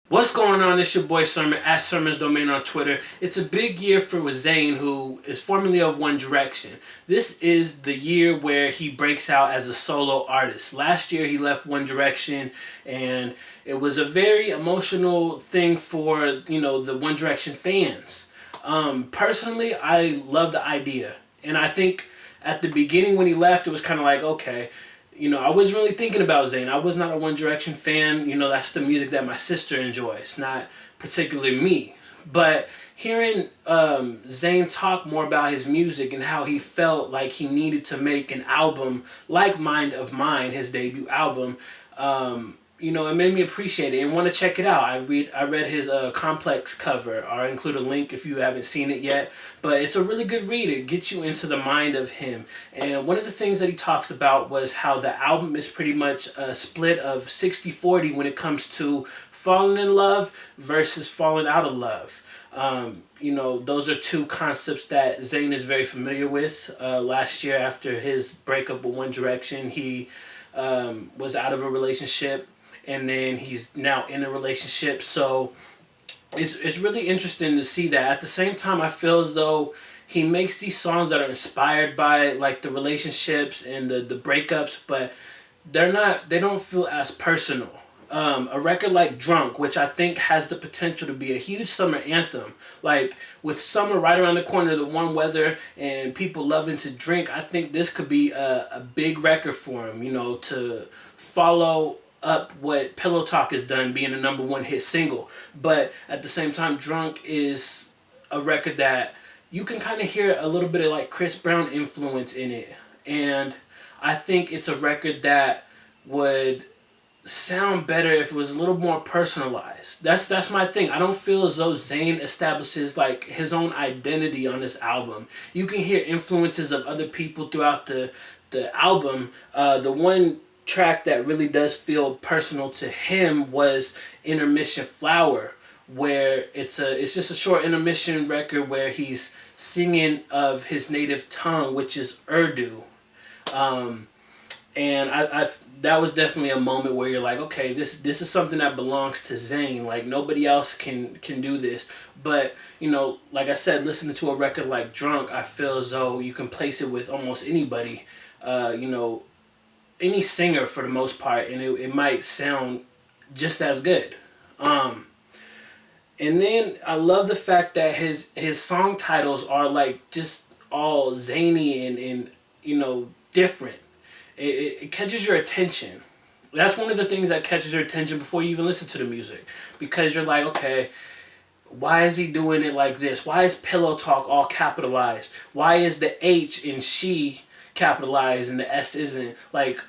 What's going on? It's your boy Sermon at Sermon's Domain on Twitter. It's a big year for Zayn, who is formerly of One Direction. This is the year where he breaks out as a solo artist. Last year he left One Direction, and it was a very emotional thing for the One Direction fans. Personally, I love the idea, and I think at the beginning when he left, it was kind of like, okay, I wasn't really thinking about Zayn. I was not a One Direction fan. That's the music that my sister enjoys, not particularly me. But hearing Zayn talk more about his music and how he felt like he needed to make an album like Mind of Mine, his debut album, it made me appreciate it and want to check it out. I read his Complex cover. I'll include a link if you haven't seen it yet. But it's a really good read. It gets you into the mind of him. And one of the things that he talks about was how the album is pretty much a split of 60-40 when it comes to falling in love versus falling out of love. Those are two concepts that Zayn is very familiar with. Last year, after his breakup with One Direction, he was out of a relationship, and then he's now in a relationship. So it's really interesting to see that. At the same time, I feel as though he makes these songs that are inspired by like the relationships and the breakups, but they don't feel as personal. A record like Drunk, which I think has the potential to be a huge summer anthem, like with summer right around the corner, the warm weather, and people loving to drink, I think this could be a big record for him, to follow up what Pillow Talk has done, being a number one hit single. But at the same time, Drunk is a record that you can kind of hear a little bit of like Chris Brown influence in it. And I think it's a record that would sound better if it was a little more personalized. That's my thing. I don't feel as though Zayn establishes like his own identity on this album. You can hear influences of other people throughout the album. The one track that really does feel personal to him was Intermission Flower, where it's just a short intermission record where he's singing of his native tongue, which is Urdu. And I that was definitely a moment where you're like, okay, this is something that belongs to Zayn. Like nobody else can do this. But like I said, listening to a record like Drunk, I feel as though you can place it with almost anybody. Any singer for the most part, and it might sound just as good. And then I love the fact that his song titles are like just all zany and different. It catches your attention. That's one of the things that catches your attention before you even listen to the music, because you're like, okay, why is he doing it like this? Why is Pillow Talk all capitalized? Why is the H in she capitalized and the S isn't? Like,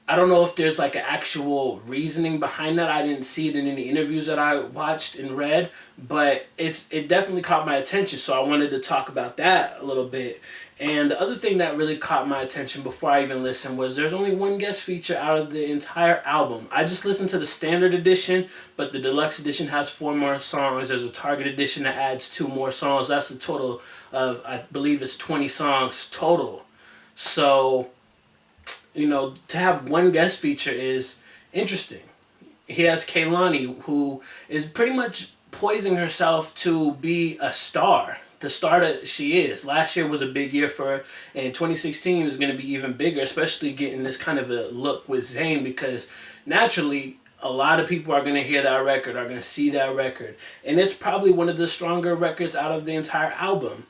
I don't know if there's like an actual reasoning behind that. I didn't see it in any interviews that I watched and read, but it definitely caught my attention. So I wanted to talk about that a little bit. And the other thing that really caught my attention before I even listened was there's only one guest feature out of the entire album. I just listened to the standard edition, but the deluxe edition has 4 more songs. There's a Target edition that adds 2 more songs. That's a total of, I believe it's 20 songs total. So to have one guest feature is interesting. He has Kehlani, who is pretty much poising herself to be a star, the star that she is. Last year was a big year for her, and 2016 is going to be even bigger, especially getting this kind of a look with Zayn, because naturally a lot of people are going to hear that record, are going to see that record, and it's probably one of the stronger records out of the entire album.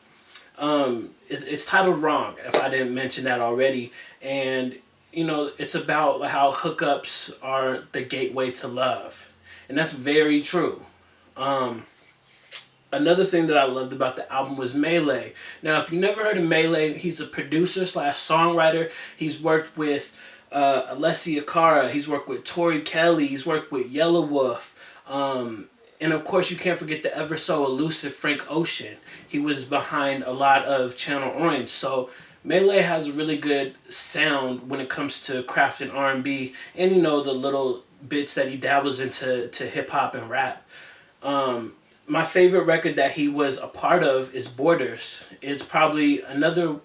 It's titled Wrong, if I didn't mention that already, and it's about how hookups are the gateway to love. And that's very true. Another thing that I loved about the album was Melee. Now, if you never heard of Melee, he's a producer slash songwriter. He's worked with Alessia Cara. He's worked with Tori Kelly. He's worked with Yellow Wolf. And of course, you can't forget the ever so elusive Frank Ocean. He was behind a lot of Channel Orange. So Melee has a really good sound when it comes to crafting R&B, and the little bits that he dabbles into hip hop and rap. My favorite record that he was a part of is Borders. It's probably another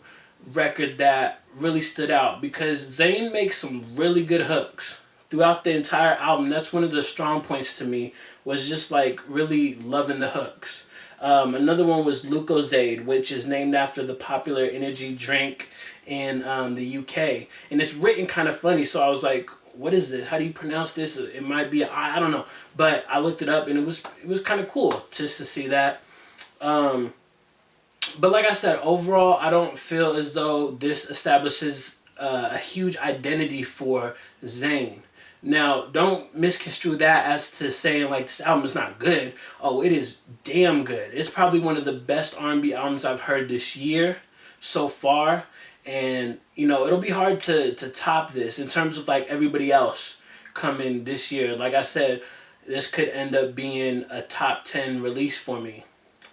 record that really stood out because Zayn makes some really good hooks throughout the entire album. That's one of the strong points to me, was just like really loving the hooks. Another one was Lucozade, which is named after the popular energy drink in the UK, and it's written kind of funny. So I was like, "What is this? How do you pronounce this?" It might be I don't know, but I looked it up, and it was kind of cool just to see that. But like I said, overall, I don't feel as though this establishes a huge identity for Zayn. Now, don't misconstrue that as to saying like this album is not good. Oh, it is damn good. It's probably one of the best R&B albums I've heard this year so far, and you know it'll be hard to top this in terms of like everybody else coming this year. Like I said, this could end up being a top 10 release for me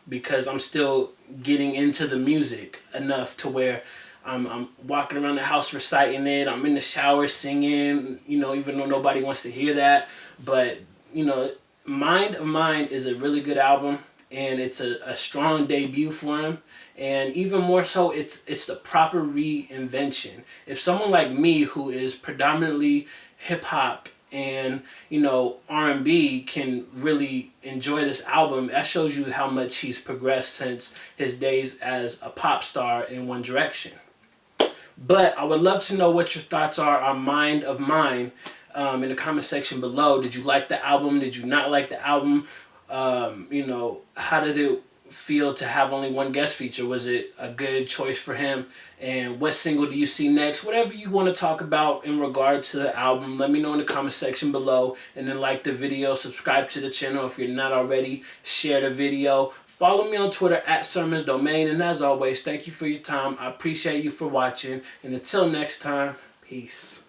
because I'm still getting into the music enough to where I'm walking around the house reciting it. I'm in the shower singing, you know, even though nobody wants to hear that. But, you know, Mind of Mine is a really good album, and it's a strong debut for him. And even more so, it's the proper reinvention. If someone like me, who is predominantly hip-hop and you know R&B, can really enjoy this album, that shows you how much he's progressed since his days as a pop star in One Direction. But I would love to know what your thoughts are on Mind of Mine in the comment section below. Did you like the album? Did you not like the album? You know, how did it feel to have only one guest feature? Was it a good choice for him? And what single do you see next? Whatever you want to talk about in regard to the album, let me know in the comment section below. And then like the video, subscribe to the channel if you're not already, share the video. Follow me on Twitter at Sermons Domain. And as always, thank you for your time. I appreciate you for watching. And until next time, peace.